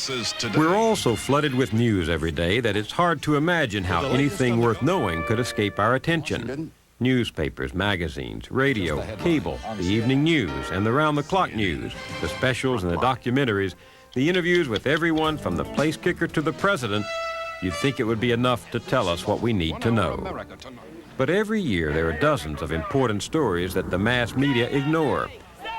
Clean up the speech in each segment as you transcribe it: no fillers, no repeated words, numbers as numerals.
This is Today. We're all so flooded with news every day that it's hard to imagine how anything worth knowing could escape our attention. Newspapers, magazines, radio, cable, the evening news, and the round-the-clock news, the specials and the documentaries, the interviews with everyone from the place kicker to the president. You'd think it would be enough to tell us what we need to know. But every year there are dozens of important stories that the mass media ignore.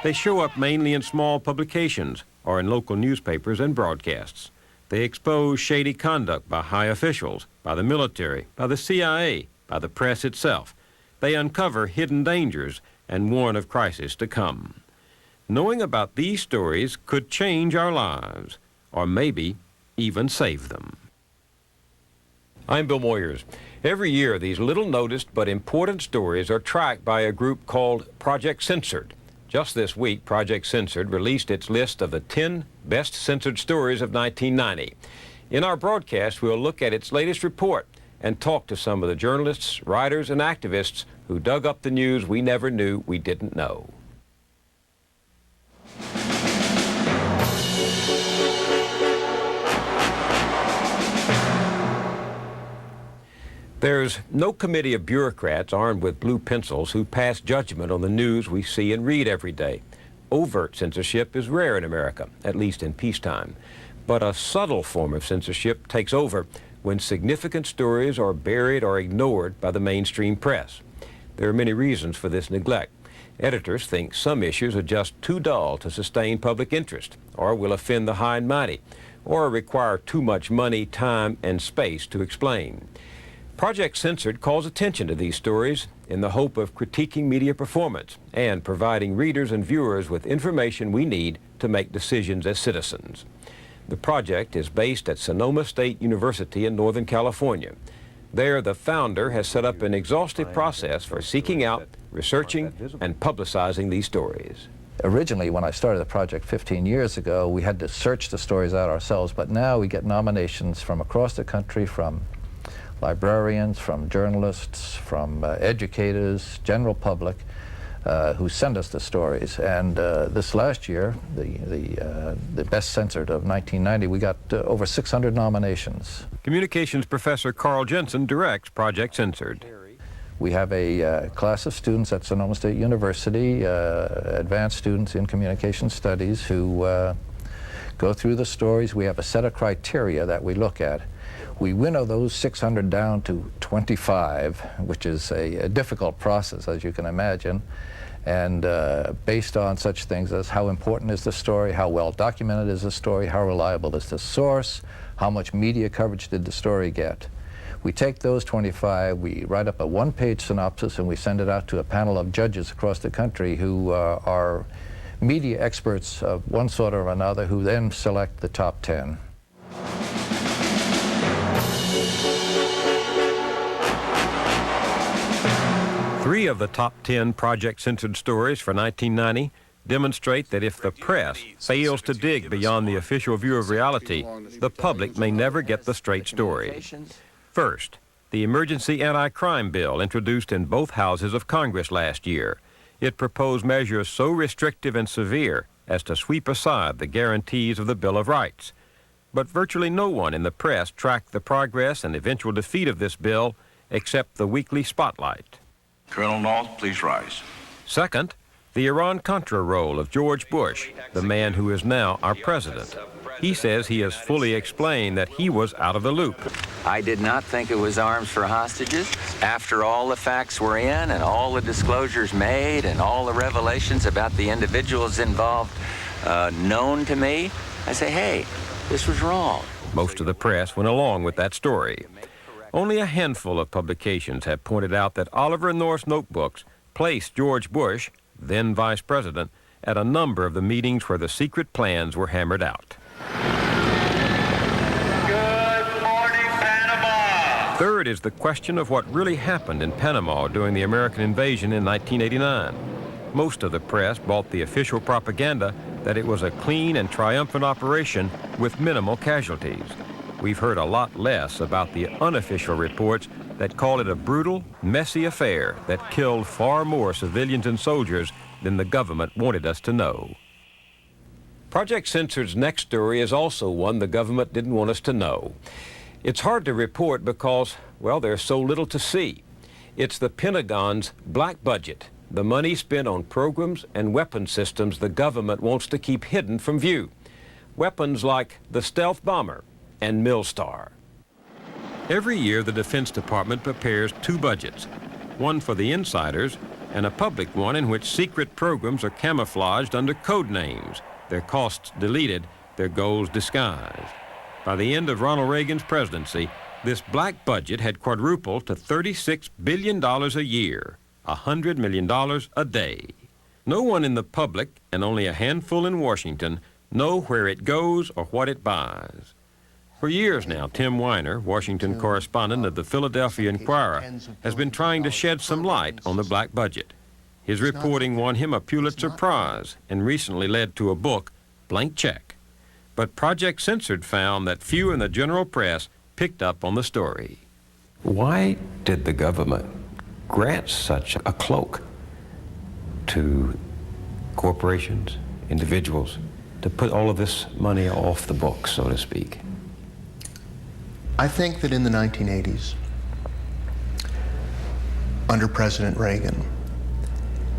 They show up mainly in small publications or in local newspapers and broadcasts. They expose shady conduct by high officials, by the military, by the CIA, by the press itself. They uncover hidden dangers and warn of crisis to come. Knowing about these stories could change our lives, or maybe even save them. I'm Bill Moyers. Every year, these little-noticed but important stories are tracked by a group called Project Censored. Just this week, Project Censored released its list of the 10 best censored stories of 1990. In our broadcast, we'll look at its latest report and talk to some of the journalists, writers, and activists who dug up the news we never knew we didn't know. There's no committee of bureaucrats armed with blue pencils who pass judgment on the news we see and read every day. Overt censorship is rare in America, at least in peacetime. But a subtle form of censorship takes over when significant stories are buried or ignored by the mainstream press. There are many reasons for this neglect. Editors think some issues are just too dull to sustain public interest, or will offend the high and mighty, or require too much money, time, and space to explain. Project Censored calls attention to these stories in the hope of critiquing media performance and providing readers and viewers with information we need to make decisions as citizens. The project is based at Sonoma State University in Northern California. There, the founder has set up an exhaustive process for seeking out, researching, and publicizing these stories. Originally, when I started the project 15 years ago, we had to search the stories out ourselves, but now we get nominations from across the country, from librarians, from journalists, from educators, general public, who send us the stories. And this last year, the best censored of 1990, we got over 600 nominations. Communications professor Carl Jensen directs Project Censored. We have a class of students at Sonoma State University, advanced students in communication studies, who go through the stories. We have a set of criteria that we look at. We winnow those 600 down to 25, which is a difficult process, as you can imagine. And based on such things as how important is the story, how well documented is the story, how reliable is the source, how much media coverage did the story get. We take those 25, we write up a one-page synopsis, and we send it out to a panel of judges across the country who are media experts of one sort or another, who then select the top 10. Three of the top 10 Project Censored stories for 1990 demonstrate that if the press fails to dig beyond the official view of reality, the public may never get the straight story. First, the emergency anti-crime bill introduced in both houses of Congress last year. It proposed measures so restrictive and severe as to sweep aside the guarantees of the Bill of Rights. But virtually no one in the press tracked the progress and eventual defeat of this bill except the weekly Spotlight. Colonel North, please rise. Second, the Iran-Contra role of George Bush, the man who is now our president. He says he has fully explained that he was out of the loop. I did not think it was arms for hostages. After all the facts were in and all the disclosures made and all the revelations about the individuals involved known to me, I say, hey, this was wrong. Most of the press went along with that story. Only a handful of publications have pointed out that Oliver North's notebooks placed George Bush, then vice president, at a number of the meetings where the secret plans were hammered out. Good morning, Panama. Third is the question of what really happened in Panama during the American invasion in 1989. Most of the press bought the official propaganda that it was a clean and triumphant operation with minimal casualties. We've heard a lot less about the unofficial reports that call it a brutal, messy affair that killed far more civilians and soldiers than the government wanted us to know. Project Censored's next story is also one the government didn't want us to know. It's hard to report because, well, there's so little to see. It's the Pentagon's black budget, the money spent on programs and weapon systems the government wants to keep hidden from view. Weapons like the stealth bomber and Millstar. Every year, the Defense Department prepares two budgets, one for the insiders and a public one in which secret programs are camouflaged under code names, their costs deleted, their goals disguised. By the end of Ronald Reagan's presidency, this black budget had quadrupled to $36 billion a year, $100 million a day. No one in the public, and only a handful in Washington, know where it goes or what it buys. For years now, Tim Weiner, Washington correspondent of the Philadelphia Inquirer, has been trying to shed some light on the black budget. His reporting won him a Pulitzer Prize and recently led to a book, Blank Check. But Project Censored found that few in the general press picked up on the story. Why did the government grant such a cloak to corporations, individuals, to put all of this money off the books, so to speak? I think that in the 1980s, under President Reagan,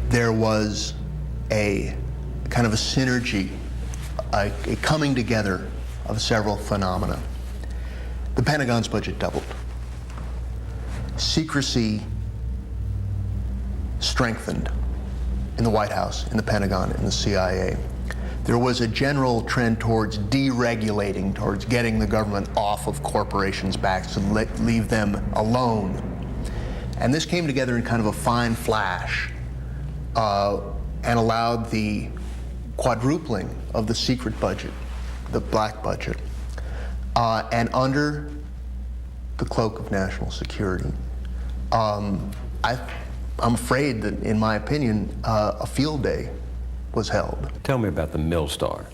there was a kind of a synergy, a coming together of several phenomena. The Pentagon's budget doubled. Secrecy strengthened in the White House, in the Pentagon, in the CIA. There was a general trend towards deregulating, towards getting the government off of corporations' backs and leave them alone. And this came together in kind of a fine flash and allowed the quadrupling of the secret budget, the black budget, and under the cloak of national security. I'm afraid that, in my opinion, a field day was held. Tell me about the Millstar.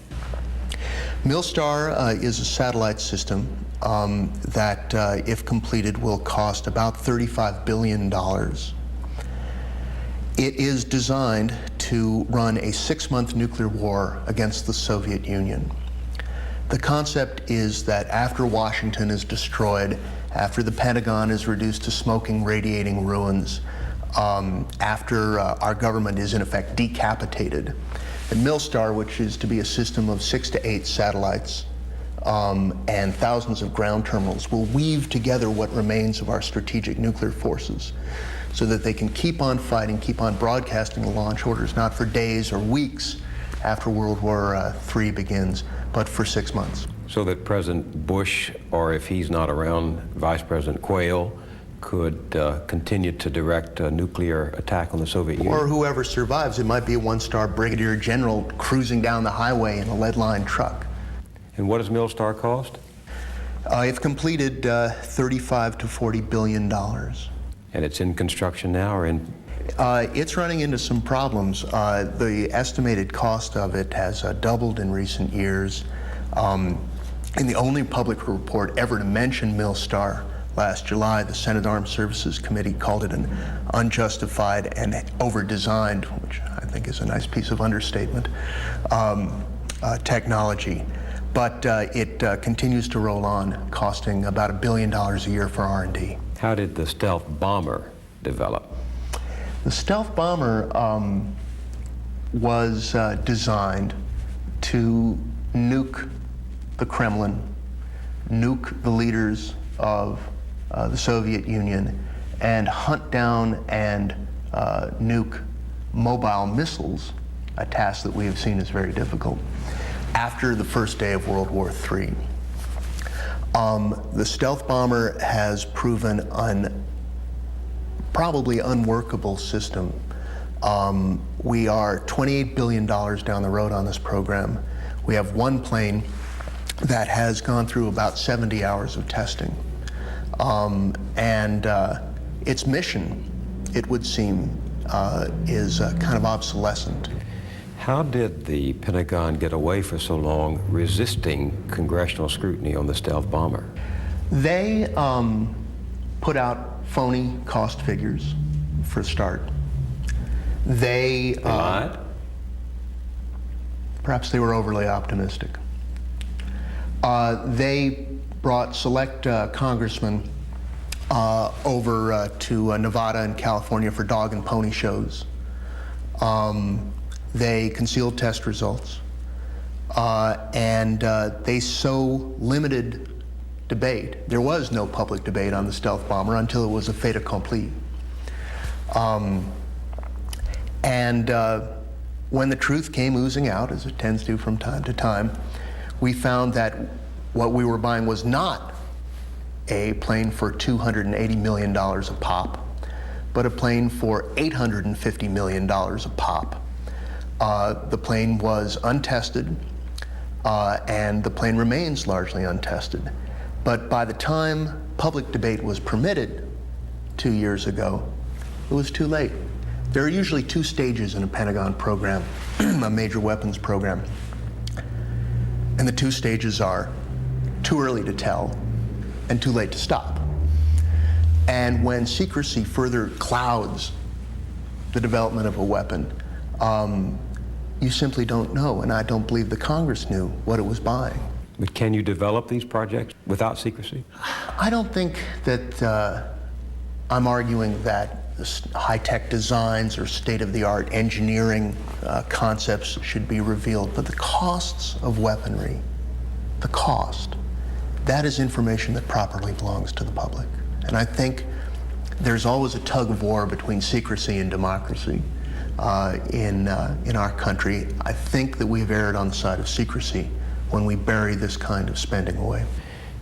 Millstar is a satellite system that, if completed, will cost about $35 billion. It is designed to run a 6-month nuclear war against the Soviet Union. The concept is that after Washington is destroyed, after the Pentagon is reduced to smoking, radiating ruins, after our government is in effect decapitated, the Millstar, which is to be a system of 6 to 8 satellites and thousands of ground terminals, will weave together what remains of our strategic nuclear forces so that they can keep on fighting, keep on broadcasting the launch orders, not for days or weeks after World War III begins, but for 6 months. So that President Bush, or if he's not around, Vice President Quayle, could continue to direct a nuclear attack on the Soviet Union? Or whoever survives. It might be a one-star brigadier general cruising down the highway in a lead-lined truck. And what does Millstar cost? If completed, $35 to $40 billion. And it's in construction now, or in? It's running into some problems. The estimated cost of it has doubled in recent years. In the only public report ever to mention Millstar, last July, the Senate Armed Services Committee called it an unjustified and over-designed, which I think is a nice piece of understatement, technology. But it continues to roll on, costing about $1 billion a year for R&D. How did the stealth bomber develop? The stealth bomber was designed to nuke the Kremlin, nuke the leaders of the Soviet Union, and hunt down and nuke mobile missiles, a task that we have seen as very difficult, after the first day of World War III. The stealth bomber has proven an probably unworkable system. We are $28 billion down the road on this program. We have one plane that has gone through about 70 hours of testing. Its mission, it would seem, is kind of obsolescent. How did the Pentagon get away for so long resisting congressional scrutiny on the stealth bomber? They put out phony cost figures for a start. They lied? Perhaps they were overly optimistic. They brought select congressmen over to Nevada and California for dog and pony shows. They concealed test results. And they so limited debate. There was no public debate on the stealth bomber until it was a fait accompli. When the truth came oozing out, as it tends to from time to time, we found that what we were buying was not a plane for $280 million a pop, but a plane for $850 million a pop. The plane was untested, and the plane remains largely untested. But by the time public debate was permitted 2 years ago, it was too late. There are usually two stages in a Pentagon program, a major weapons program. And the two stages are too early to tell and too late to stop. And when secrecy further clouds the development of a weapon, you simply don't know, and I don't believe the Congress knew what it was buying. But can you develop these projects without secrecy? I don't think that I'm arguing that high-tech designs or state-of-the-art engineering concepts should be revealed, but the costs of weaponry, the cost, that is information that properly belongs to the public. And I think there's always a tug of war between secrecy and democracy in our country. I think that we've erred on the side of secrecy when we bury this kind of spending away.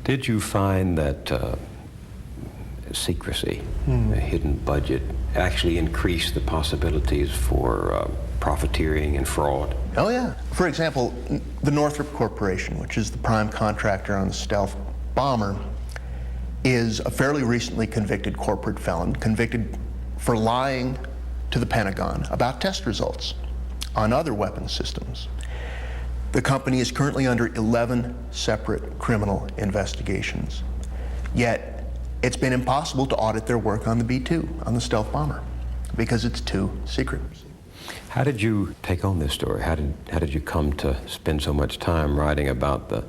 Did you find that secrecy, a hidden budget, actually increased the possibilities for profiteering and fraud? Oh yeah. For example, the Northrop Corporation, which is the prime contractor on the stealth bomber, is a fairly recently convicted corporate felon, convicted for lying to the Pentagon about test results on other weapon systems. The company is currently under 11 separate criminal investigations. Yet, it's been impossible to audit their work on the B-2, on the stealth bomber, because it's too secret. How did you take on this story? How did you come to spend so much time writing about the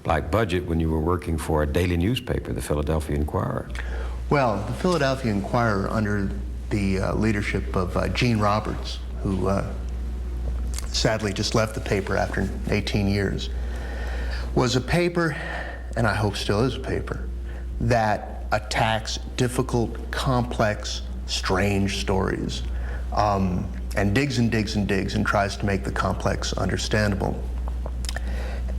black budget when you were working for a daily newspaper, the Philadelphia Inquirer? Well, the Philadelphia Inquirer, under the leadership of Gene Roberts, who sadly just left the paper after 18 years, was a paper, and I hope still is a paper, that attacks difficult, complex, strange stories, and digs and digs and digs and tries to make the complex understandable.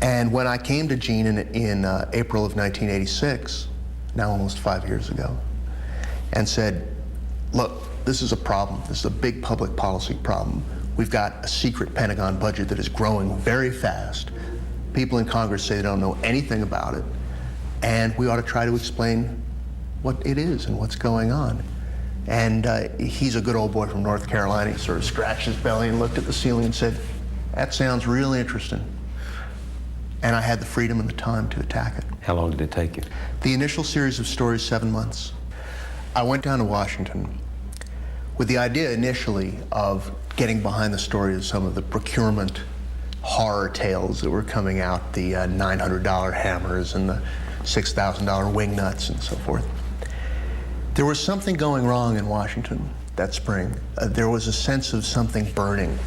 And when I came to Gene in April of 1986, now almost 5 years ago, and said, look, this is a problem. This is a big public policy problem. We've got a secret Pentagon budget that is growing very fast. People in Congress say they don't know anything about it, and we ought to try to explain what it is and what's going on. And he's a good old boy from North Carolina. He sort of scratched his belly and looked at the ceiling and said, that sounds really interesting. And I had the freedom and the time to attack it. How long did it take you? The initial series of stories, 7 months. I went down to Washington with the idea initially of getting behind the story of some of the procurement horror tales that were coming out, the $900 hammers and the $6,000 wing nuts and so forth. There was something going wrong in Washington that spring. There was a sense of something burning.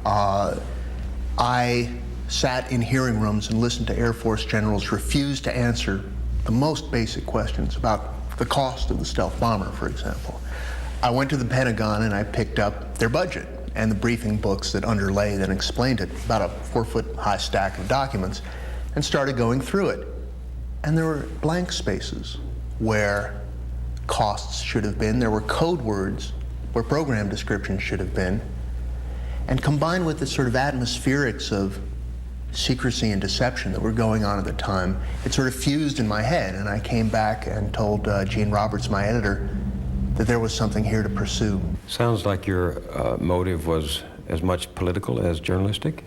I sat in hearing rooms and listened to Air Force generals refuse to answer the most basic questions about the cost of the stealth bomber, for example. I went to the Pentagon and I picked up their budget and the briefing books that underlay that explained it, about a 4-foot-high stack of documents, and started going through it. And there were blank spaces where costs should have been. There were code words where program descriptions should have been. And combined with the sort of atmospherics of secrecy and deception that were going on at the time, it sort of fused in my head, and I came back and told Gene Roberts, my editor, that there was something here to pursue. Sounds like your motive was as much political as journalistic?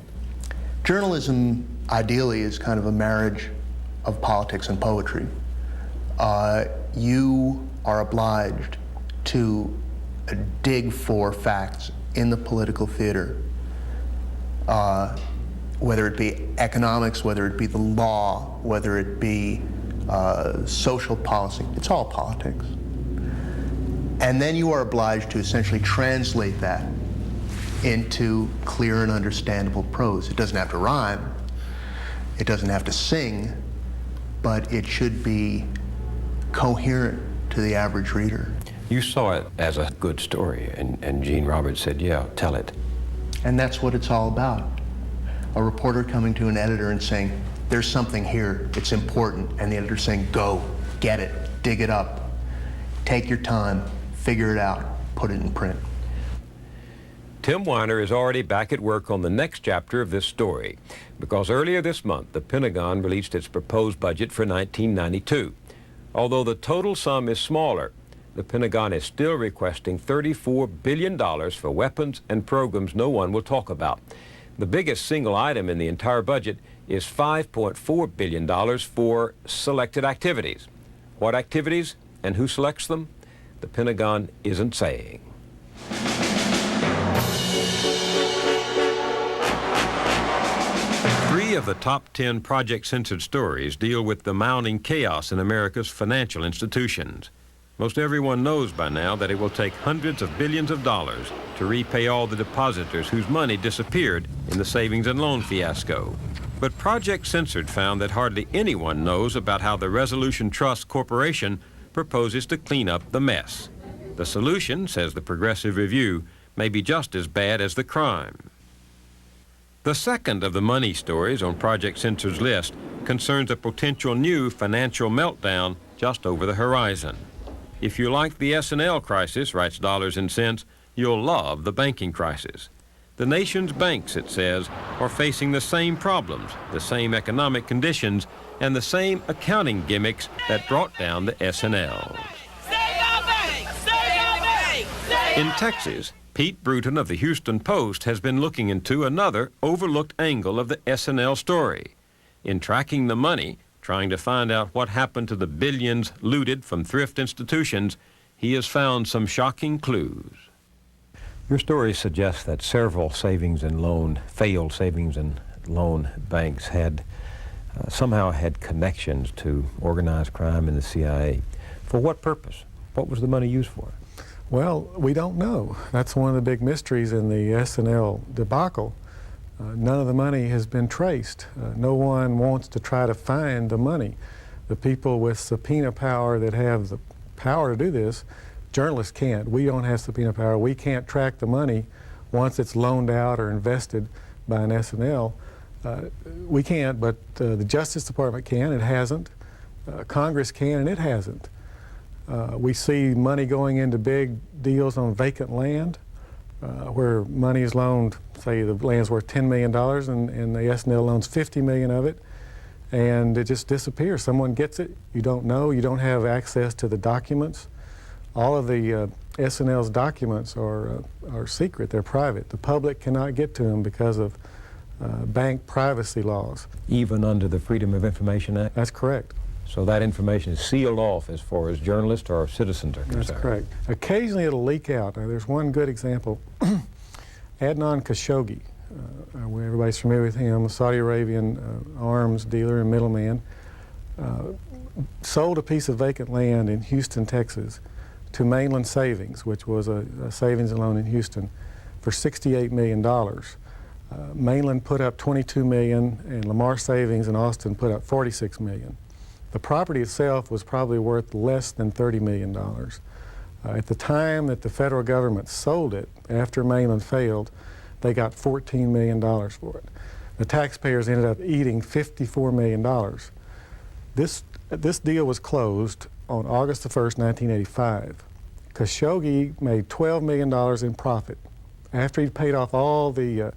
Journalism, ideally, is kind of a marriage of politics and poetry. You are obliged to dig for facts in the political theater whether it be economics, whether it be the law, whether it be social policy. It's all politics. And then you are obliged to essentially translate that into clear and understandable prose. It doesn't have to rhyme, it doesn't have to sing, but it should be coherent to the average reader. You saw it as a good story, and Gene Roberts said, yeah, tell it. And that's what it's all about. A reporter coming to an editor and saying, there's something here, it's important, and the editor saying, go, get it, dig it up, take your time, figure it out, put it in print. Tim Weiner is already back at work on the next chapter of this story, because earlier this month, the Pentagon released its proposed budget for 1992. Although the total sum is smaller, the Pentagon is still requesting $34 billion for weapons and programs no one will talk about. The biggest single item in the entire budget is $5.4 billion for selected activities. What activities and who selects them? The Pentagon isn't saying. 3 of the top 10 Project Censored stories deal with the mounting chaos in America's financial institutions. Most everyone knows by now that it will take hundreds of billions of dollars to repay all the depositors whose money disappeared in the savings and loan fiasco. But Project Censored found that hardly anyone knows about how the Resolution Trust Corporation proposes to clean up the mess. The solution, says the Progressive Review, may be just as bad as the crime. The second of the money stories on Project Censored's list concerns a potential new financial meltdown just over the horizon. If you like the S&L crisis, writes Dollars and Cents, you'll love the banking crisis. The nation's banks, it says, are facing the same problems, the same economic conditions, and the same accounting gimmicks that brought down the S&Ls. In Texas, Pete Bruton of the Houston Post has been looking into another overlooked angle of the S&L story. In tracking the money, trying to find out what happened to the billions looted from thrift institutions, he has found some shocking clues. Your story suggests that several failed savings and loan banks somehow had connections to organized crime and the CIA. For what purpose? What was the money used for? Well, we don't know. That's one of the big mysteries in the S&L debacle. None of the money has been traced. No one wants to try to find the money. The people with subpoena power that have the power to do this, journalists can't. We don't have subpoena power. We can't track the money once it's loaned out or invested by an S&L. We can't, but the Justice Department can. It hasn't. Congress can, and it hasn't. We see money going into big deals on vacant land, where money is loaned, say the land's worth $10 million and the S&L loans $50 million of it, and it just disappears. Someone gets it, you don't know, you don't have access to the documents. All of the S&L's documents are secret, they're private. The public cannot get to them because of bank privacy laws. Even under the Freedom of Information Act? That's correct. So that information is sealed off as far as journalists or citizens are concerned? That's correct. Occasionally it'll leak out. Now, there's one good example. Adnan Khashoggi, everybody's familiar with him, a Saudi Arabian arms dealer and middleman, sold a piece of vacant land in Houston, Texas, to Mainland Savings, which was a savings and loan in Houston, for $68 million. Mainland put up $22 million, and Lamar Savings in Austin put up $46 million. The property itself was probably worth less than $30 million. At the time that the federal government sold it, after Mainland failed, they got $14 million for it. The taxpayers ended up eating $54 million. This deal was closed on August the 1st, 1985. Khashoggi made $12 million in profit. After he'd paid off all the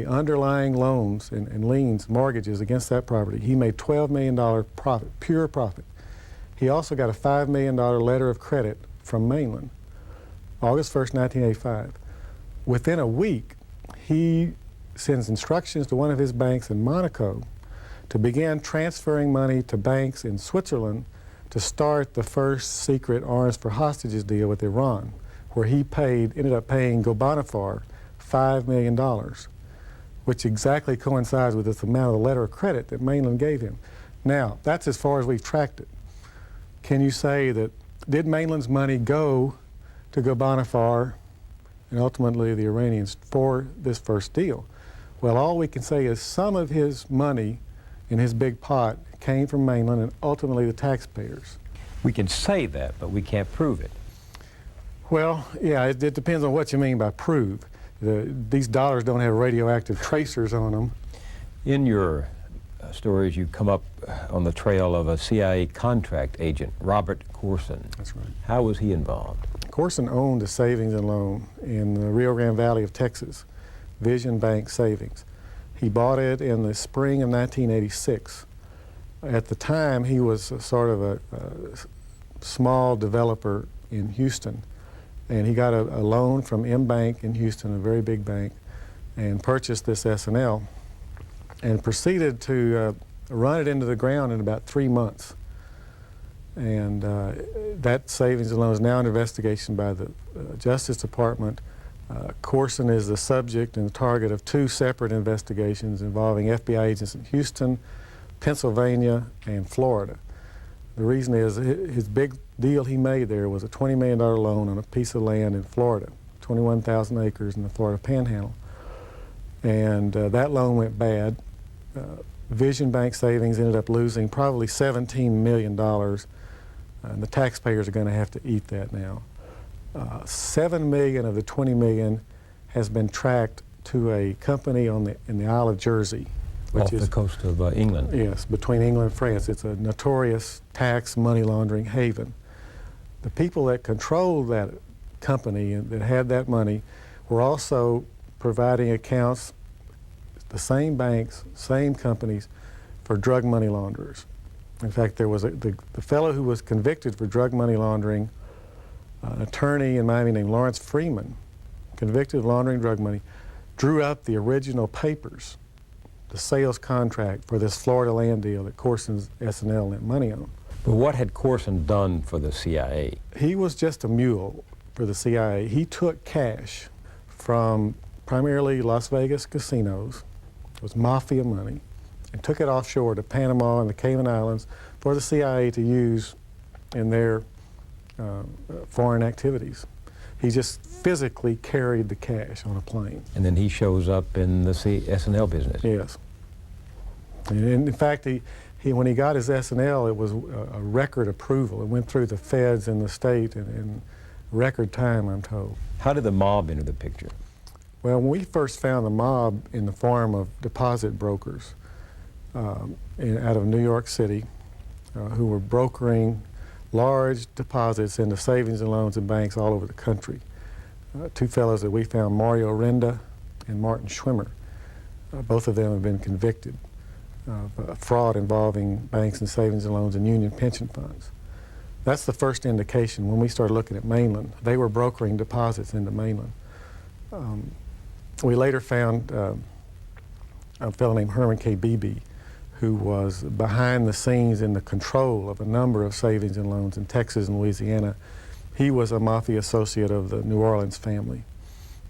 underlying loans and liens, mortgages against that property, he made $12 million profit, pure profit. He also got a $5 million letter of credit from Mainland, August 1st, 1985. Within a week, he sends instructions to one of his banks in Monaco to begin transferring money to banks in Switzerland to start the first secret arms for hostages deal with Iran, where he ended up paying Ghobannafar $5 million. which exactly coincides with this amount of the letter of credit that Mainland gave him. Now, that's as far as we've tracked it. Can you say that, did Mainland's money go to Ghobanaffar and ultimately the Iranians for this first deal? Well, all we can say is some of his money in his big pot came from Mainland and ultimately the taxpayers. We can say that, but we can't prove it. Well, yeah, it depends on what you mean by prove. These dollars don't have radioactive tracers on them. In your stories, you come up on the trail of a CIA contract agent, Robert Corson. That's right. How was he involved? Corson owned a savings and loan in the Rio Grande Valley of Texas, Vision Bank Savings. He bought it in the spring of 1986. At the time, he was sort of a small developer in Houston, and he got a loan from M Bank in Houston, a very big bank, and purchased this S&L and proceeded to run it into the ground in about 3 months. And that savings and loan is now under investigation by the Justice Department. Corson is the subject and the target of 2 separate investigations involving FBI agents in Houston, Pennsylvania, and Florida. The reason is his big deal he made there was a $20 million loan on a piece of land in Florida, 21,000 acres in the Florida Panhandle. And that loan went bad. Vision Bank Savings ended up losing probably $17 million, and the taxpayers are going to have to eat that now. $7 million of the $20 million has been tracked to a company in the Isle of Jersey, which Off the coast of England. Yes, between England and France. It's a notorious tax money laundering haven. The people that controlled that company and that had that money were also providing accounts, the same banks, same companies, for drug money launderers. In fact, there was the fellow who was convicted for drug money laundering, an attorney in Miami named Lawrence Freeman, convicted of laundering drug money, drew up the original papers, the sales contract for this Florida land deal that Corson's S&L lent money on. But what had Corson done for the CIA? He was just a mule for the CIA. He took cash from primarily Las Vegas casinos, it was mafia money, and took it offshore to Panama and the Cayman Islands for the CIA to use in their foreign activities. He just physically carried the cash on a plane. And then he shows up in the S&L business. Yes. And in fact, when he got his S&L, it was a record approval. It went through the feds in the state in record time, I'm told. How did the mob enter the picture? Well, when we first found the mob in the form of deposit brokers out of New York City who were brokering large deposits into savings and loans and banks all over the country. 2 fellows that we found, Mario Renda and Martin Schwimmer, both of them have been convicted of fraud involving banks and savings and loans and union pension funds. That's the first indication when we started looking at Mainland. They were brokering deposits into Mainland. We later found a fellow named Herman K. Beebe, who was behind the scenes in the control of a number of savings and loans in Texas and Louisiana. He was a mafia associate of the New Orleans family,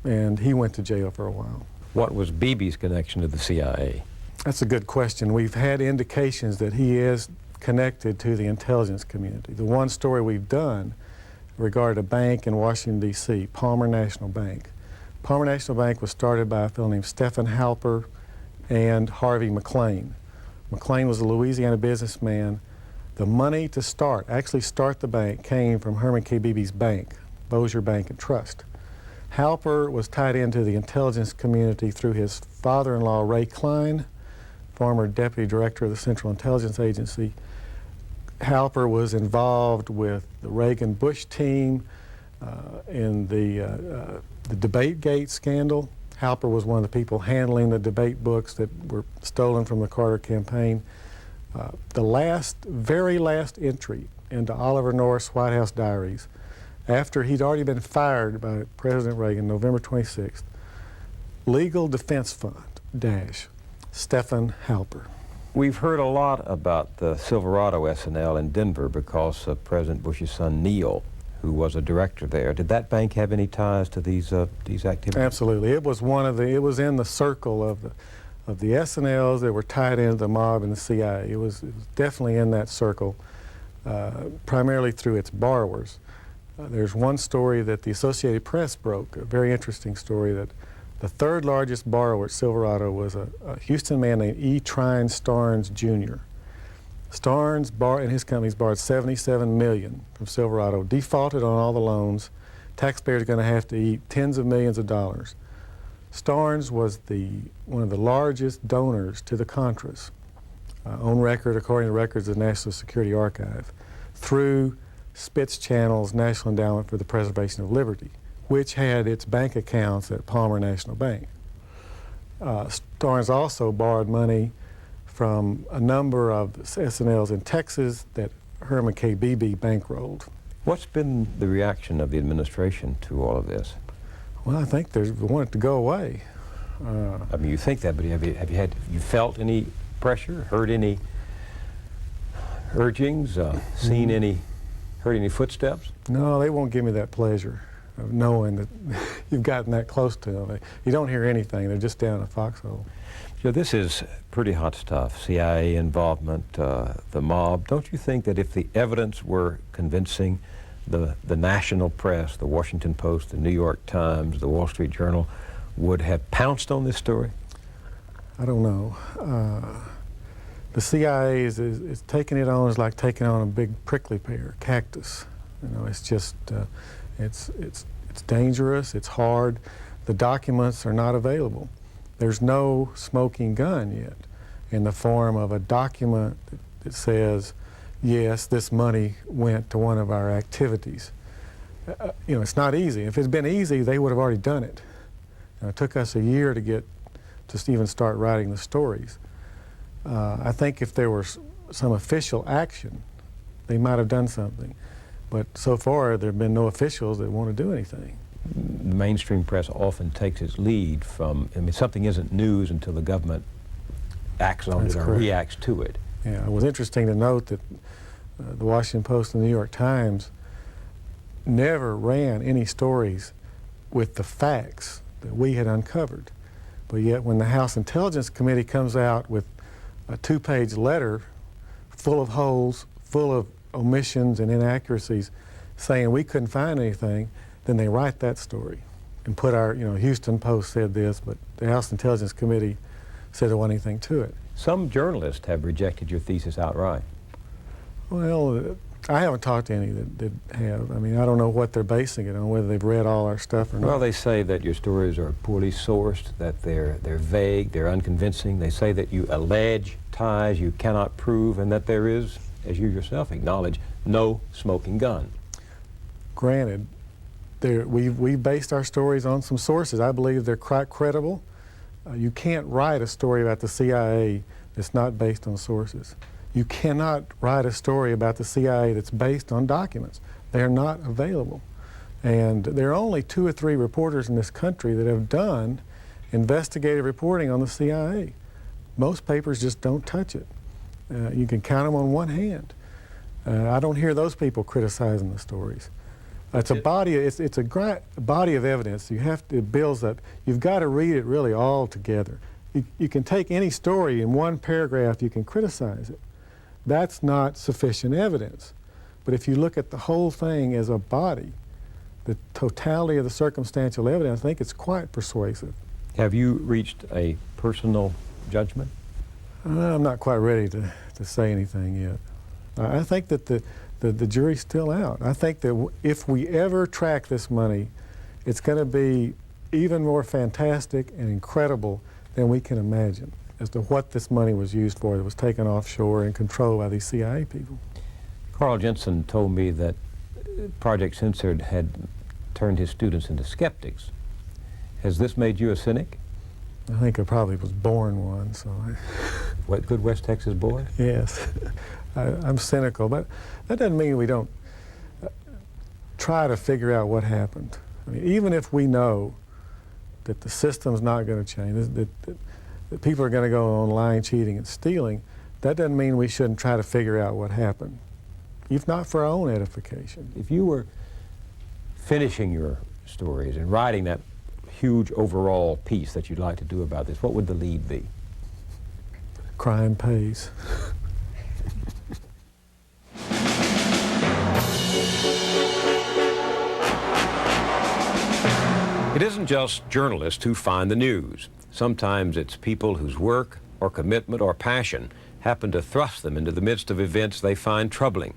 and he went to jail for a while. What was Beebe's connection to the CIA? That's a good question. We've had indications that he is connected to the intelligence community. The one story we've done regarded a bank in Washington, D.C., Palmer National Bank. Palmer National Bank was started by a fellow named Stephen Halper and Harvey McLean. McLean was a Louisiana businessman. The money to actually start the bank came from Herman K. Beebe's bank, Bossier Bank and Trust. Halper was tied into the intelligence community through his father-in-law, Ray Klein, former deputy director of the Central Intelligence Agency. Halper was involved with the Reagan-Bush team in the DebateGate scandal. Halper was one of the people handling the debate books that were stolen from the Carter campaign. The very last entry into Oliver North's White House diaries, after he'd already been fired by President Reagan, November 26th, Legal Defense Fund, Stephen Halper. We've heard a lot about the Silverado S&L in Denver because of President Bush's son, Neil, who was a director there. Did that bank have any ties to these activities? Absolutely. It was it was in the circle of the S&Ls that were tied into the mob and the CIA. It was definitely in that circle, primarily through its borrowers. There's one story that the Associated Press broke, a very interesting story, that the third largest borrower at Silverado was a Houston man named E. Trine Starnes, Jr. Starnes and his companies borrowed $77 million from Silverado, defaulted on all the loans. Taxpayers are going to have to eat tens of millions of dollars. Starnes was one of the largest donors to the Contras, on record, according to records of the National Security Archive, through Spitz Channel's National Endowment for the Preservation of Liberty, which had its bank accounts at Palmer National Bank. Starnes also borrowed money from a number of S&Ls in Texas that Herman K. Beebe bankrolled. What's been the reaction of the administration to all of this? Well, I think they want it to go away. I mean, you think that, but have you felt any pressure, heard any urgings, heard any footsteps? No, they won't give me that pleasure of knowing that you've gotten that close to them. You don't hear anything. They're just down a foxhole. So this is pretty hot stuff, CIA involvement, the mob. Don't you think that if the evidence were convincing, the national press, the Washington Post, the New York Times, the Wall Street Journal, would have pounced on this story? I don't know. The CIA is taking it on is like taking on a big prickly pear, cactus. You know, it's just, it's dangerous, it's hard. The documents are not available. There's no smoking gun yet in the form of a document that says, yes, this money went to one of our activities. You know, it's not easy. If it's been easy, they would have already done it. It took us a year to even start writing the stories. I think if there was some official action, they might have done something. But so far, there have been no officials that want to do anything. The mainstream press often takes its lead from, I mean, something isn't news until the government acts on it or reacts to it. Yeah, it was interesting to note that the Washington Post and the New York Times never ran any stories with the facts that we had uncovered. But yet when the House Intelligence Committee comes out with a 2-page letter full of holes, full of omissions and inaccuracies, saying we couldn't find anything, then they write that story and put our, Houston Post said this, but the House Intelligence Committee said there wasn't anything to it. Some journalists have rejected your thesis outright. Well, I haven't talked to any that have. I mean, I don't know what they're basing it on, whether they've read all our stuff or not. Well, they say that your stories are poorly sourced, that they're vague, they're unconvincing. They say that you allege ties you cannot prove, and that there is, as you yourself acknowledge, no smoking gun. Granted, we based our stories on some sources. I believe they're quite credible. You can't write a story about the CIA that's not based on sources. You cannot write a story about the CIA that's based on documents. They're not available. And there are only 2 or 3 reporters in this country that have done investigative reporting on the CIA. Most papers just don't touch it. You can count them on one hand. I don't hear those people criticizing the stories. It's a body. It's a body of evidence. It builds up. You've got to read it really all together. You can take any story in one paragraph. You can criticize it. That's not sufficient evidence. But if you look at the whole thing as a body, the totality of the circumstantial evidence, I think it's quite persuasive. Have you reached a personal judgment? I'm not quite ready to say anything yet. I think that the jury's still out. I think that if we ever track this money, it's going to be even more fantastic and incredible than we can imagine as to what this money was used for that was taken offshore and controlled by these CIA people. Carl Jensen told me that Project Censored had turned his students into skeptics. Has this made you a cynic? I think I probably was born one, so. What, good West Texas boy? Yes. I'm cynical, but that doesn't mean we don't try to figure out what happened. I mean, even if we know that the system's not going to change, that people are going to go on lying, cheating, and stealing, that doesn't mean we shouldn't try to figure out what happened, if not for our own edification. If you were finishing your stories and writing that huge overall piece that you'd like to do about this, what would the lead be? Crime pays. It isn't just journalists who find the news. Sometimes it's people whose work or commitment or passion happen to thrust them into the midst of events they find troubling.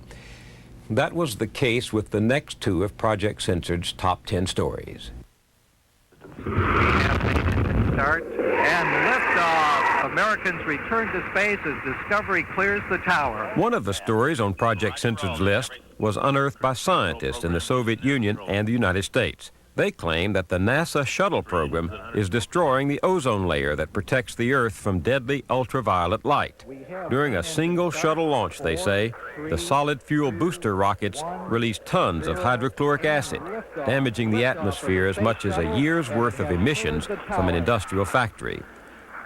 That was the case with the next two of Project Censored's top 10 stories. Start and liftoff. Americans return to space as Discovery clears the tower. One of the stories on Project Censored's list was unearthed by scientists in the Soviet Union and the United States. They claim that the NASA shuttle program is destroying the ozone layer that protects the Earth from deadly ultraviolet light. During a single shuttle launch, they say, the solid fuel booster rockets release tons of hydrochloric acid, damaging the atmosphere as much as a year's worth of emissions from an industrial factory.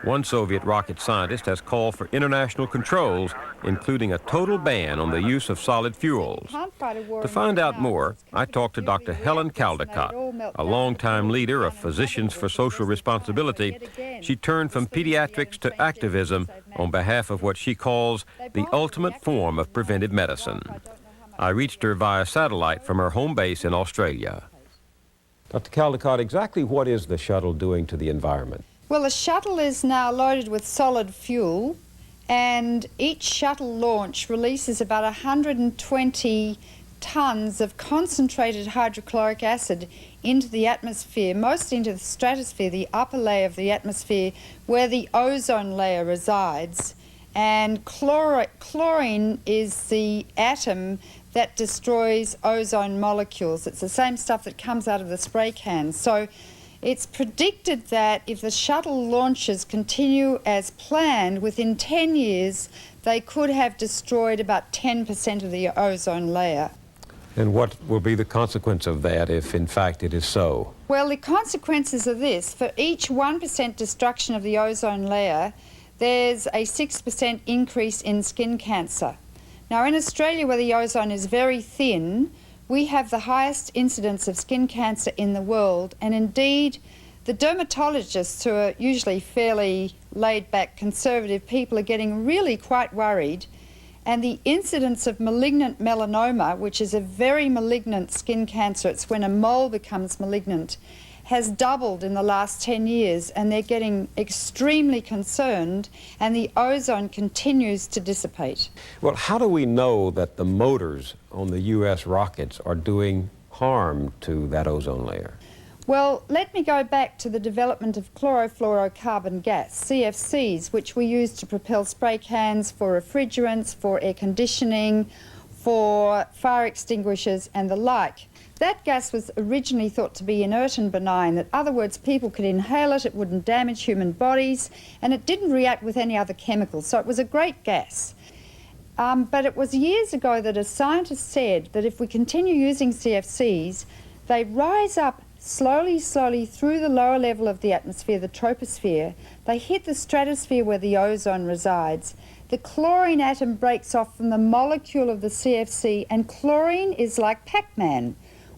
One Soviet rocket scientist has called for international controls, including a total ban on the use of solid fuels. To find out more, I talked to Dr. Helen Caldecott, a longtime leader of Physicians for Social Responsibility. She turned from pediatrics to activism on behalf of what she calls the ultimate form of preventive medicine. I reached her via satellite from her home base in Australia. Dr. Caldecott, exactly what is the shuttle doing to the environment? Well, the shuttle is now loaded with solid fuel, and each shuttle launch releases about 120 tons of concentrated hydrochloric acid into the atmosphere, mostly into the stratosphere, the upper layer of the atmosphere, where the ozone layer resides. And chlorine is the atom that destroys ozone molecules. It's the same stuff that comes out of the spray cans. So it's predicted that if the shuttle launches continue as planned, within 10 years, they could have destroyed about 10% of the ozone layer. And what will be the consequence of that if, in fact, it is so? Well, the consequences are this. For each 1% destruction of the ozone layer, there's a 6% increase in skin cancer. Now, in Australia, where the ozone is very thin, we have the highest incidence of skin cancer in the world, and indeed the dermatologists, who are usually fairly laid-back conservative people, are getting really quite worried, and the incidence of malignant melanoma, which is a very malignant skin cancer, it's when a mole becomes malignant, has doubled in the last 10 years, and they're getting extremely concerned, and the ozone continues to dissipate. Well, how do we know that the motors on the U.S. rockets are doing harm to that ozone layer? Well, let me go back to the development of chlorofluorocarbon gas, CFCs, which we use to propel spray cans for refrigerants, for air conditioning, for fire extinguishers and the like. That gas was originally thought to be inert and benign. In other words, people could inhale it, it wouldn't damage human bodies, and it didn't react with any other chemicals, so it was a great gas. But it was years ago that a scientist said that if we continue using CFCs, they rise up slowly through the lower level of the atmosphere, the troposphere. They hit the stratosphere where the ozone resides. The chlorine atom breaks off from the molecule of the CFC, and chlorine is like Pac-Man.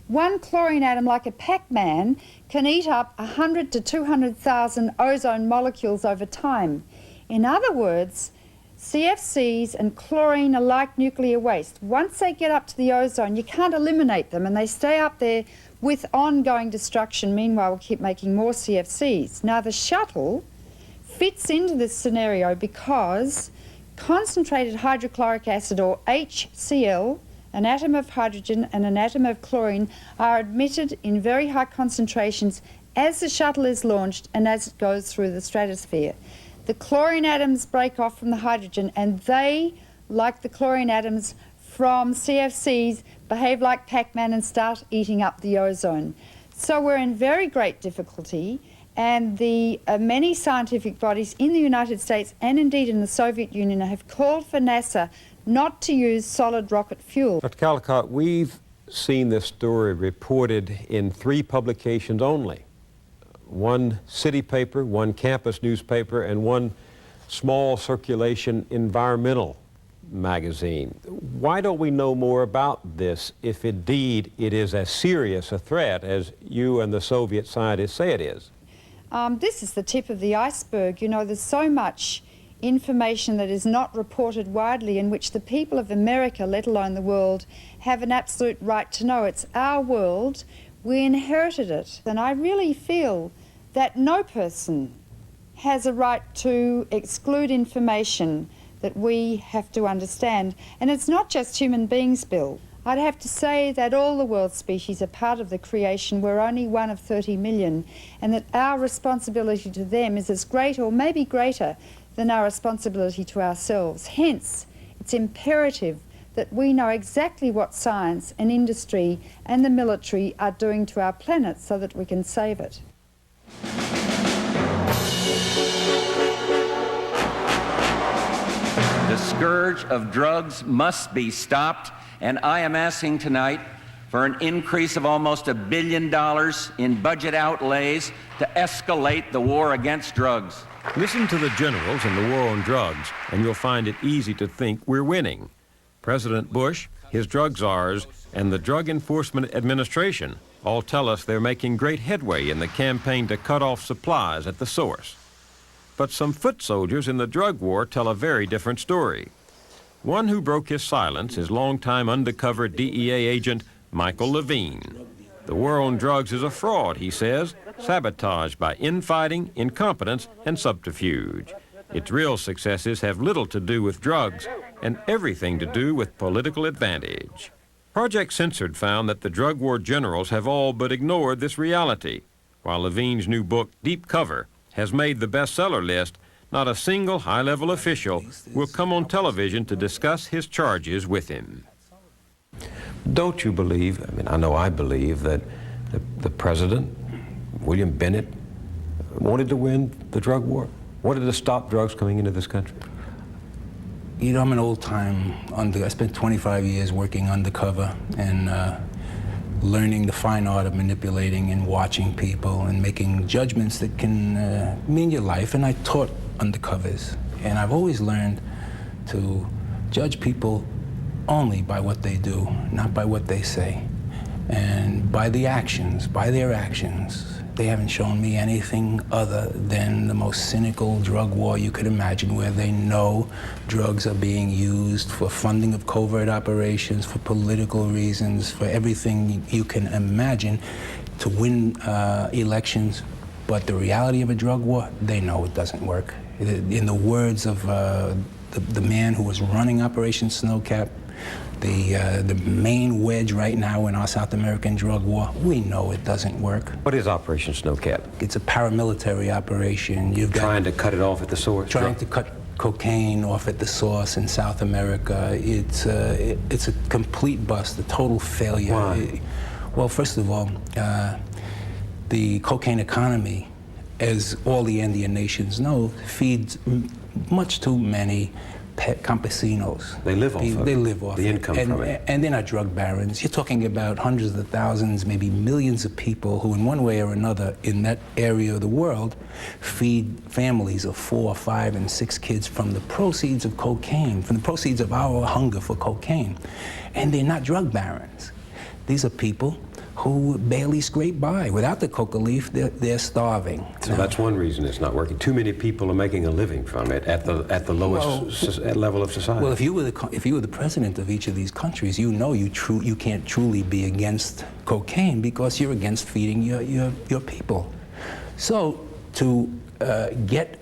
One chlorine atom, like a Pac-Man, can eat up 100 to 200,000 ozone molecules over time. In other words, CFCs and chlorine are like nuclear waste. Once they get up to the ozone, you can't eliminate them, and they stay up there with ongoing destruction. Meanwhile, we'll keep making more CFCs. Now, the shuttle fits into this scenario because concentrated hydrochloric acid, or HCl, an atom of hydrogen and an atom of chlorine, are emitted in very high concentrations as the shuttle is launched and as it goes through the stratosphere. The chlorine atoms break off from the hydrogen, and they, like the chlorine atoms from CFCs, behave like Pac-Man and start eating up the ozone. So we're in very great difficulty, and the many scientific bodies in the United States and indeed in the Soviet Union have called for NASA not to use solid rocket fuel. Dr. Caldecott, we've seen this story reported in 3 publications only. One city paper, one campus newspaper, and one small circulation environmental magazine. Why don't we know more about this if indeed it is as serious a threat as you and the Soviet scientists say it is? This is the tip of the iceberg. You know, there's so much information that is not reported widely in which the people of America, let alone the world, have an absolute right to know. It's our world. We inherited it. And I really feel that no person has a right to exclude information that we have to understand. And it's not just human beings, Bill. I'd have to say that all the world species are part of the creation. We're only one of 30 million, and that our responsibility to them is as great or maybe greater than our responsibility to ourselves. Hence, it's imperative that we know exactly what science and industry and the military are doing to our planet so that we can save it. The scourge of drugs must be stopped, and I am asking tonight for an increase of almost $1 billion in budget outlays to escalate the war against drugs. Listen to the generals in the war on drugs, and you'll find it easy to think we're winning. President Bush, his drug czars, and the Drug Enforcement Administration all tell us they're making great headway in the campaign to cut off supplies at the source. But some foot soldiers in the drug war tell a very different story. One who broke his silence is longtime undercover DEA agent Michael Levine. The war on drugs is a fraud, he says, sabotaged by infighting, incompetence, and subterfuge. Its real successes have little to do with drugs and everything to do with political advantage. Project Censored found that the drug war generals have all but ignored this reality. While Levine's new book, Deep Cover, has made the bestseller list, not a single high-level official will come on television to discuss his charges with him. Don't you believe, I mean, I know I believe that the president, William Bennett, wanted to win the drug war, wanted to stop drugs coming into this country? You know, I'm an old-time I spent 25 years working undercover and learning the fine art of manipulating and watching people and making judgments that can mean your life. And I taught undercovers, and I've always learned to judge people only by what they do, not by what they say, and by the actions, by their actions. They haven't shown me anything other than the most cynical drug war you could imagine, where they know drugs are being used for funding of covert operations, for political reasons, for everything you can imagine to win elections. But the reality of a drug war, they know it doesn't work. In the words of the man who was running Operation Snowcap, the main wedge right now in our South American drug war, we know it doesn't work. What is Operation Snowcap? It's a paramilitary operation. You've got trying to cut it off at the source? Trying to cut cocaine off at the source in South America. It's a complete bust, a total failure. Why? Well, first of all, the cocaine economy, as all the Andean nations know, feeds much too many campesinos. They live off of it. They live off the income from it. And they're not drug barons. You're talking about hundreds of thousands, maybe millions of people who in one way or another in that area of the world feed families of 4, 5, and 6 kids from the proceeds of cocaine, from the proceeds of our hunger for cocaine. And they're not drug barons. These are people who barely scrape by. Without the coca leaf, they're starving. So that's one reason it's not working. Too many people are making a living from it at the lowest level of society. Well, if you were the president of each of these countries, you know you can't truly be against cocaine because you're against feeding your people. So to get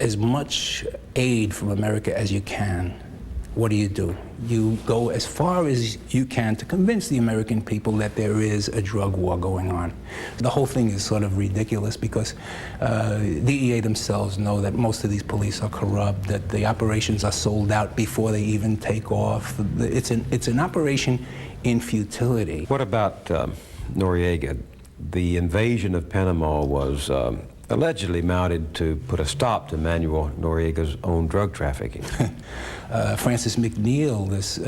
as much aid from America as you can, what do? You go as far as you can to convince the American people that there is a drug war going on. The whole thing is sort of ridiculous because DEA themselves know that most of these police are corrupt, that the operations are sold out before they even take off. It's an operation in futility. What about Noriega? The invasion of Panama was allegedly mounted to put a stop to Manuel Noriega's own drug trafficking. Francis McNeil, this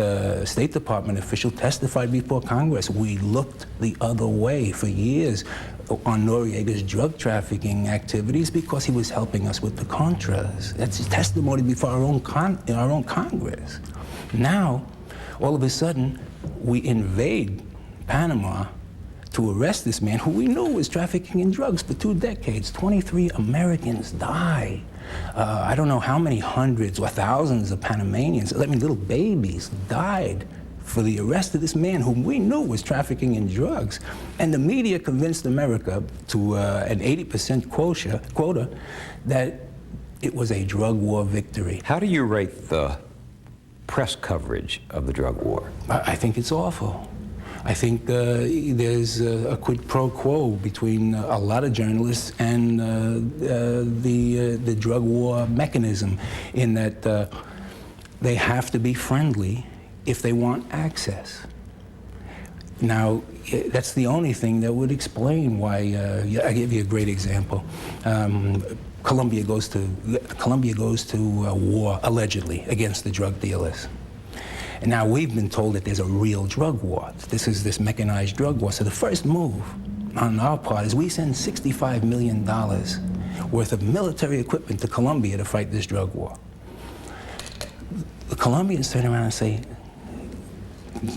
State Department official, testified before Congress. We looked the other way for years on Noriega's drug trafficking activities because he was helping us with the Contras. That's his testimony before our own Congress. Now, all of a sudden, we invade Panama to arrest this man who we knew was trafficking in drugs for 2 decades. 23 Americans died. I don't know how many hundreds or thousands of Panamanians, I mean little babies, died for the arrest of this man whom we knew was trafficking in drugs. And the media convinced America to an 80% quota that it was a drug war victory. How do you rate the press coverage of the drug war? I think it's awful. I think there's a quid pro quo between a lot of journalists and the drug war mechanism, in that they have to be friendly if they want access. Now, that's the only thing that would explain why, I'll give you a great example. Colombia goes to war, allegedly, against the drug dealers. And now we've been told that there's a real drug war. This is this mechanized drug war. So the first move on our part is we send $65 million worth of military equipment to Colombia to fight this drug war. The Colombians turn around and say,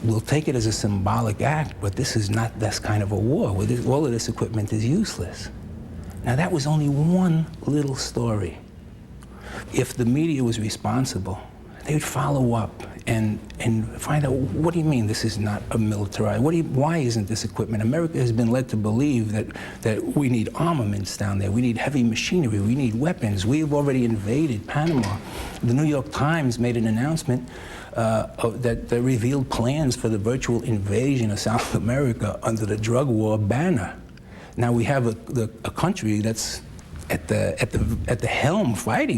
we'll take it as a symbolic act, but this is not this kind of a war. All of this equipment is useless. Now that was only one little story. If the media was responsible, they would follow up and find out, what do you mean this is not a militarized? Why isn't this equipment? America has been led to believe that we need armaments down there. We need heavy machinery. We need weapons. We've already invaded Panama. The New York Times made an announcement that revealed plans for the virtual invasion of South America under the drug war banner. Now we have a country that's at the helm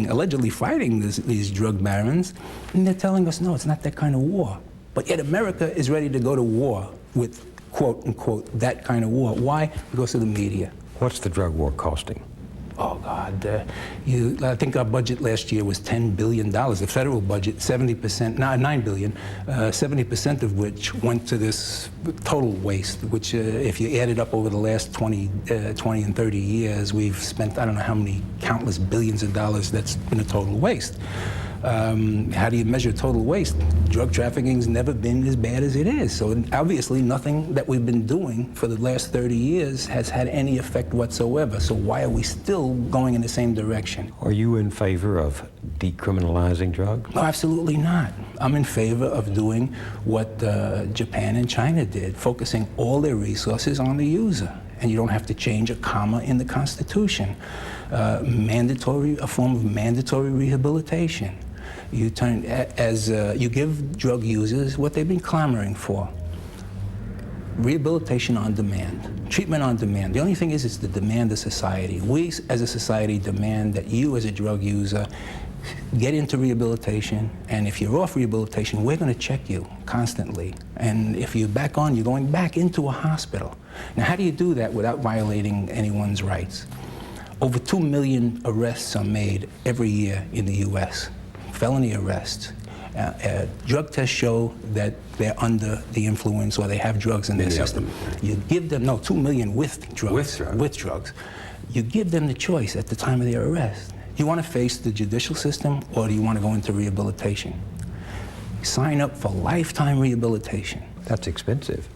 allegedly fighting these drug barons, and they're telling us, no, it's not that kind of war. But yet America is ready to go to war with, quote unquote, that kind of war. Why? Because of the media. What's the drug war costing? Oh, God. I think our budget last year was $10 billion. The federal budget, 70%, $9 billion, 70% of which went to this total waste, which if you add it up over the last 20 and 30 years, we've spent, I don't know how many countless billions of dollars that's been a total waste. How do you measure total waste? Drug trafficking's never been as bad as it is. So obviously nothing that we've been doing for the last 30 years has had any effect whatsoever. So why are we still going in the same direction? Are you in favor of decriminalizing drugs? No, absolutely not. I'm in favor of doing what Japan and China did, focusing all their resources on the user. And you don't have to change a comma in the Constitution. A form of mandatory rehabilitation. You give drug users what they've been clamoring for. Rehabilitation on demand, treatment on demand. The only thing is, it's the demand of society. We, as a society, demand that you, as a drug user, get into rehabilitation, and if you're off rehabilitation, we're going to check you constantly. And if you're back on, you're going back into a hospital. Now, how do you do that without violating anyone's rights? Over 2 million arrests are made every year in the U.S., felony arrests. Drug tests show that they're under the influence or they have drugs in their system. You give them, 2 million with drugs. With drugs. You give them the choice at the time of their arrest. Do you want to face the judicial system, or do you want to go into rehabilitation? Sign up for lifetime rehabilitation. That's expensive.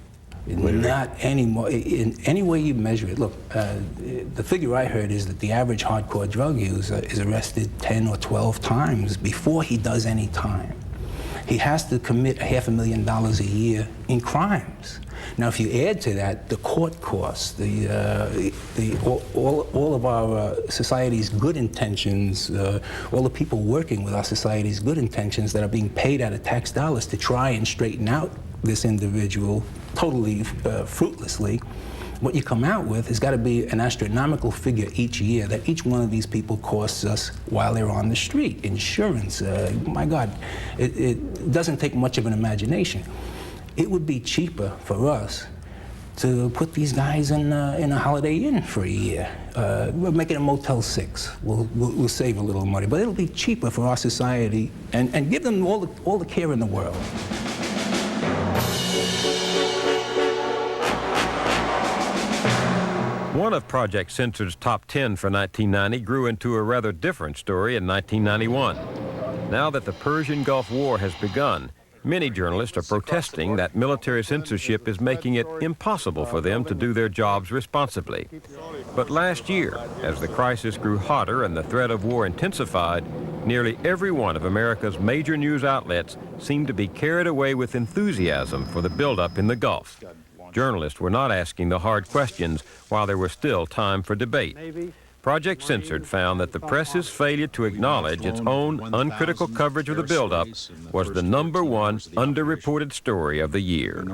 Not anymore. In any way you measure it. Look, the figure I heard is that the average hardcore drug user is arrested 10 or 12 times before he does any time. He has to commit $500,000 a year in crimes. Now, if you add to that the court costs, all of our society's good intentions, all the people working with our society's good intentions that are being paid out of tax dollars to try and straighten out this individual totally fruitlessly, what you come out with has got to be an astronomical figure each year that each one of these people costs us while they're on the street. Insurance, my God, it doesn't take much of an imagination. It would be cheaper for us to put these guys in a Holiday Inn for a year. We'll make it a Motel 6. We'll save a little money, but it'll be cheaper for our society and give them all the care in the world. One of Project Censored's top 10 for 1990 grew into a rather different story in 1991. Now that the Persian Gulf War has begun, Many journalists are protesting that military censorship is making it impossible for them to do their jobs responsibly. But last year, as the crisis grew hotter and the threat of war intensified, nearly every one of America's major news outlets seemed to be carried away with enthusiasm for the buildup in the Gulf. Journalists were not asking the hard questions while there was still time for debate. Project Censored found that the press's failure to acknowledge its own uncritical coverage of the buildup was the #1 underreported story of the year.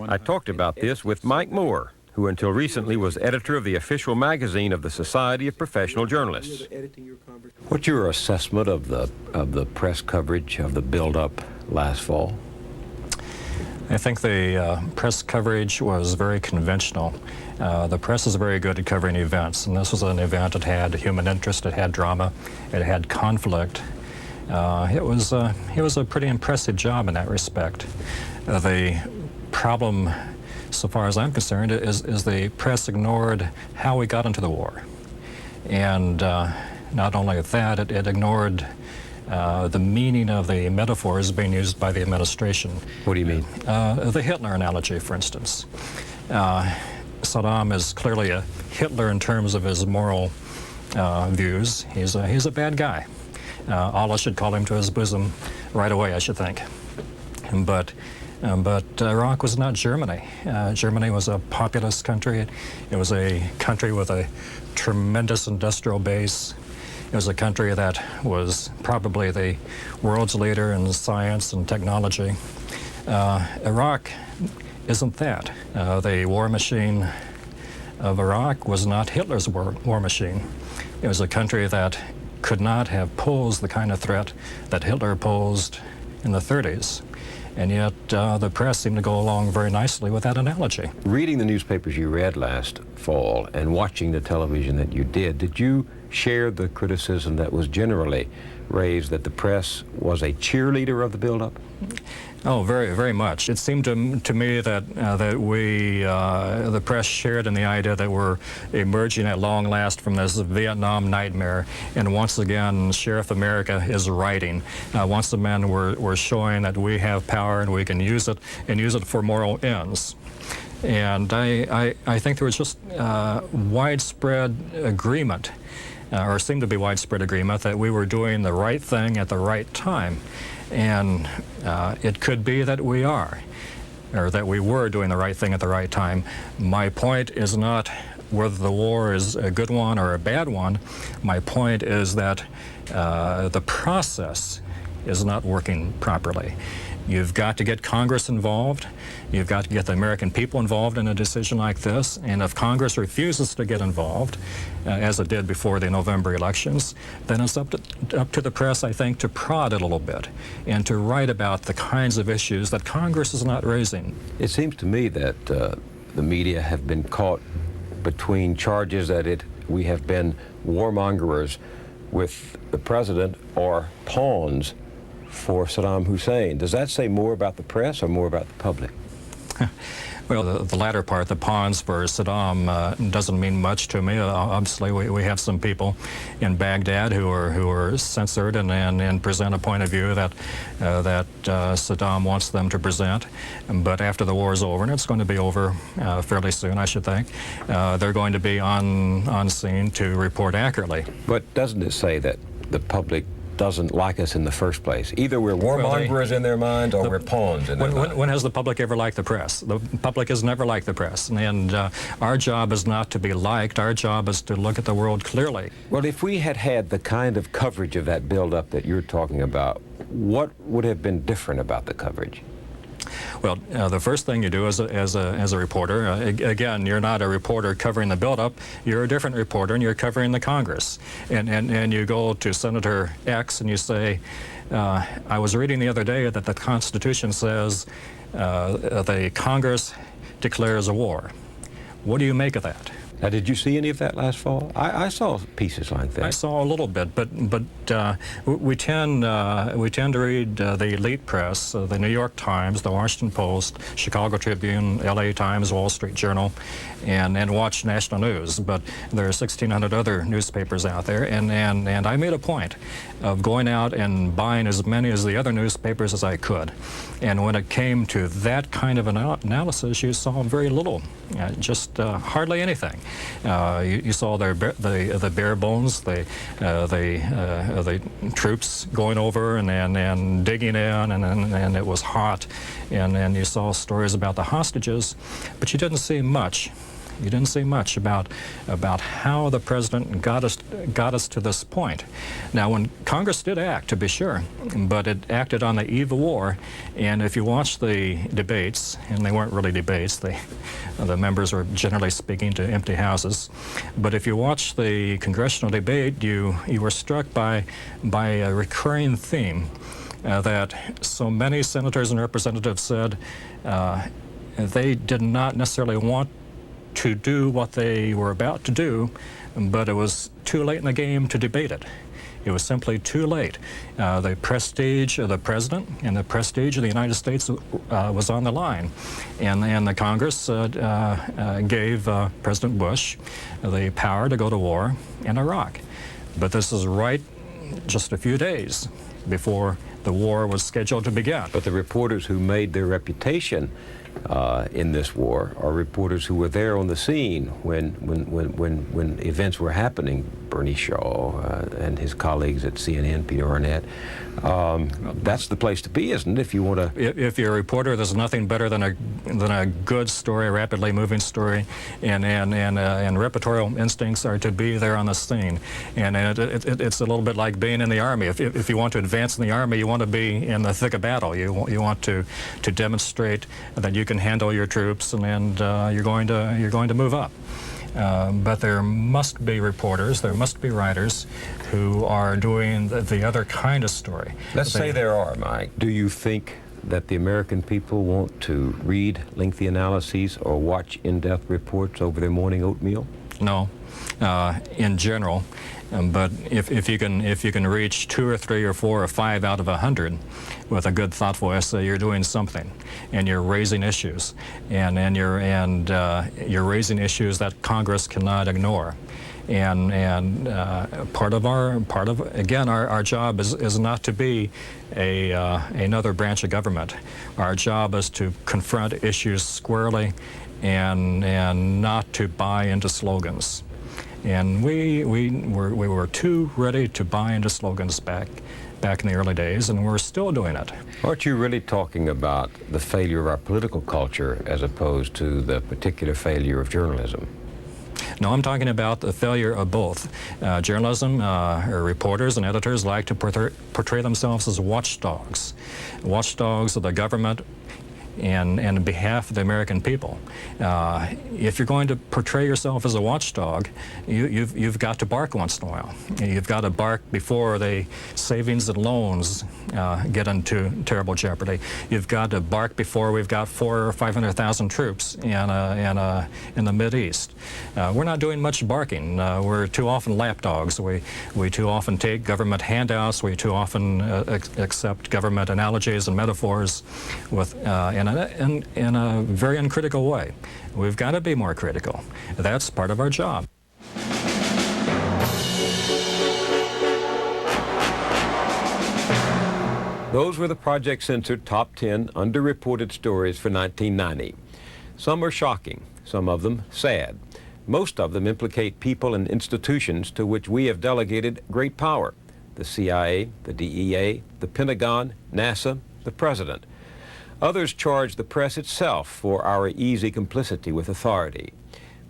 I talked about this with Mike Moore, who until recently was editor of the official magazine of the Society of Professional Journalists. What's your assessment of the press coverage of the buildup last fall? I think the press coverage was very conventional. The press is very good at covering events, and this was an event that had human interest, it had drama, it had conflict. It was a pretty impressive job in that respect. The problem, so far as I'm concerned, is the press ignored how we got into the war. And not only that, it ignored the meaning of the metaphors being used by the administration. What do you mean? The Hitler analogy, for instance. Saddam is clearly a Hitler in terms of his moral views. He's a bad guy. Allah should call him to his bosom right away, I should think. But Iraq was not Germany. Germany was a populous country. It was a country with a tremendous industrial base. It was a country that was probably the world's leader in science and technology. Iraq isn't that. The war machine of Iraq was not Hitler's war machine. It was a country that could not have posed the kind of threat that Hitler posed in the 30s. And yet the press seemed to go along very nicely with that analogy. Reading the newspapers you read last fall and watching the television that you did you share the criticism that was generally raised that the press was a cheerleader of the buildup? Oh, very, very much. It seemed to me that the press shared in the idea that we're emerging at long last from this Vietnam nightmare, and once again, Sheriff America is writing. Once again, we're showing that we have power and we can use it and use it for moral ends. And I think there was just widespread agreement, or seemed to be widespread agreement, that we were doing the right thing at the right time. And it could be that we are, or that we were doing the right thing at the right time. My point is not whether the war is a good one or a bad one. My point is that the process is not working properly. You've got to get Congress involved. You've got to get the American people involved in a decision like this. And if Congress refuses to get involved, as it did before the November elections, then it's up to the press, I think, to prod it a little bit and to write about the kinds of issues that Congress is not raising. It seems to me that the media have been caught between charges that we have been warmongers with the president or pawns for Saddam Hussein. Does that say more about the press or more about the public? Well, the latter part, the pawns for Saddam, doesn't mean much to me. Obviously, we have some people in Baghdad who are censored and present a point of view that Saddam wants them to present. But after the war is over, and it's going to be over fairly soon, I should think, they're going to be on scene to report accurately. But doesn't it say that the public doesn't like us in the first place? Either we're warmongers in their minds or we're pawns in their minds. When has the public ever liked the press? The public has never liked the press. And our job is not to be liked. Our job is to look at the world clearly. Well, if we had had the kind of coverage of that buildup that you're talking about, what would have been different about the coverage? Well, the first thing you do as a reporter, again, you're not a reporter covering the buildup. You're a different reporter, and you're covering the Congress. And you go to Senator X and you say, I was reading the other day that the Constitution says the Congress declares a war. What do you make of that? Now, did you see any of that last fall? I saw pieces like that. I saw a little bit, but we tend to read the elite press, the New York Times, the Washington Post, Chicago Tribune, LA Times, Wall Street Journal, and watch national news. But there are 1,600 other newspapers out there, and I made a point of going out and buying as many as the other newspapers as I could. And when it came to that kind of analysis, you saw very little, just hardly anything. You saw the bare bones, the troops going over and digging in, and it was hot, and you saw stories about the hostages, but you didn't see much. You didn't see much about how the president got us to this point. Now, when Congress did act, to be sure, but it acted on the eve of war, and if you watch the debates, and they weren't really debates, the members were generally speaking to empty houses, but if you watch the congressional debate, you were struck by a recurring theme that so many senators and representatives said they did not necessarily want to do what they were about to do, but it was too late in the game to debate it. It was simply too late. The prestige of the president and the prestige of the United States was on the line, and the Congress gave President Bush the power to go to war in Iraq. But this is right just a few days before the war was scheduled to begin. But the reporters who made their reputation in this war are reporters who were there on the scene when events were happening. Bernie Shaw and his colleagues at CNN, Peter Arnett. That's the place to be, isn't it? If you want to. If you're a reporter, there's nothing better than a good story, a rapidly moving story, and reportorial instincts are to be there on the scene. And it's a little bit like being in the Army. If you want to advance in the Army, you want to be in the thick of battle. You want to demonstrate that you can handle your troops, and you're going to move up. But there must be reporters, there must be writers who are doing the other kind of story. Let's say there are, Mike. Do you think that the American people want to read lengthy analyses or watch in-depth reports over their morning oatmeal? No, in general. But if you can reach 2 or 3 or 4 or 5 out of 100 with a good, thoughtful essay, you're doing something, and you're raising issues, and you're raising issues that Congress cannot ignore. And part of our job is not to be another branch of government. Our job is to confront issues squarely, and not to buy into slogans. And we were too ready to buy into slogans back in the early days, and we're still doing it. Aren't you really talking about the failure of our political culture as opposed to the particular failure of journalism? No, I'm talking about the failure of both. Journalism, reporters and editors like to portray themselves as watchdogs of the government and on behalf of the American people. If you're going to portray yourself as a watchdog, you've got to bark once in a while. You've got to bark before the savings and loans get into terrible jeopardy. You've got to bark before we've got 400,000 or 500,000 troops in the Mideast. We're not doing much barking. We're too often lapdogs. We too often take government handouts. We too often accept government analogies and metaphors in a very uncritical way. We've got to be more critical. That's part of our job. Those were the Project Censored Top 10 Underreported Stories for 1990. Some are shocking, some of them sad. Most of them implicate people and institutions to which we have delegated great power: the CIA, the DEA, the Pentagon, NASA, the President. Others charge the press itself for our easy complicity with authority.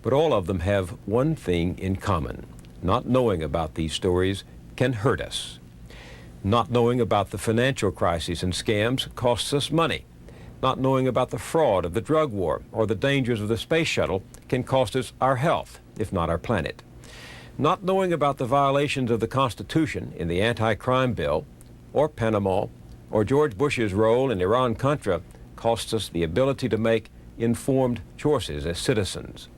But all of them have one thing in common: not knowing about these stories can hurt us. Not knowing about the financial crises and scams costs us money. Not knowing about the fraud of the drug war or the dangers of the space shuttle can cost us our health, if not our planet. Not knowing about the violations of the Constitution in the anti-crime bill, or Panama, or George Bush's role in Iran-Contra costs us the ability to make informed choices as citizens.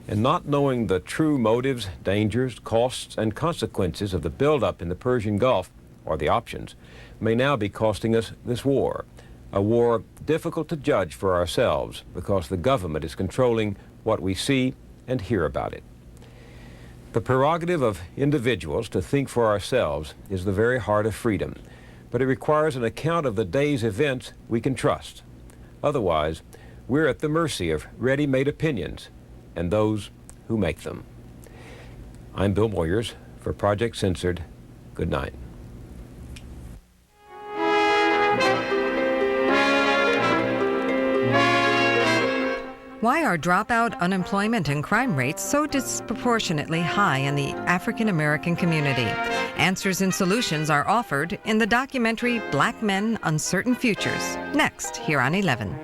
And not knowing the true motives, dangers, costs, and consequences of the buildup in the Persian Gulf, or the options, may now be costing us this war. A war difficult to judge for ourselves because the government is controlling what we see and hear about it. The prerogative of individuals to think for ourselves is the very heart of freedom, but it requires an account of the day's events we can trust. Otherwise, we're at the mercy of ready-made opinions and those who make them. I'm Bill Moyers for Project Censored. Good night. Why are dropout, unemployment, and crime rates so disproportionately high in the African American community? Answers and solutions are offered in the documentary Black Men, Uncertain Futures, next here on 11.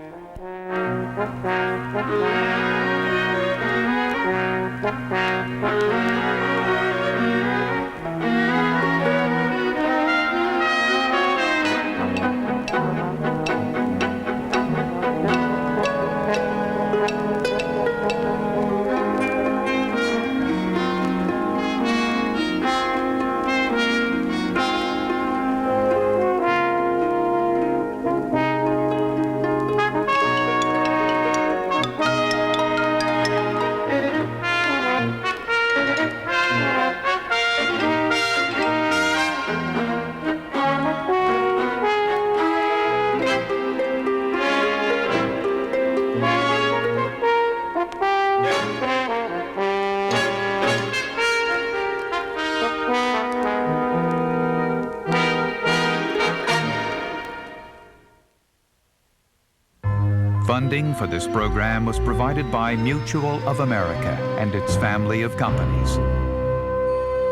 Funding for this program was provided by Mutual of America and its family of companies.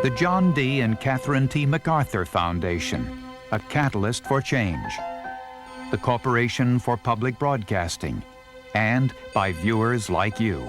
The John D. and Catherine T. MacArthur Foundation, a catalyst for change. The Corporation for Public Broadcasting, and by viewers like you.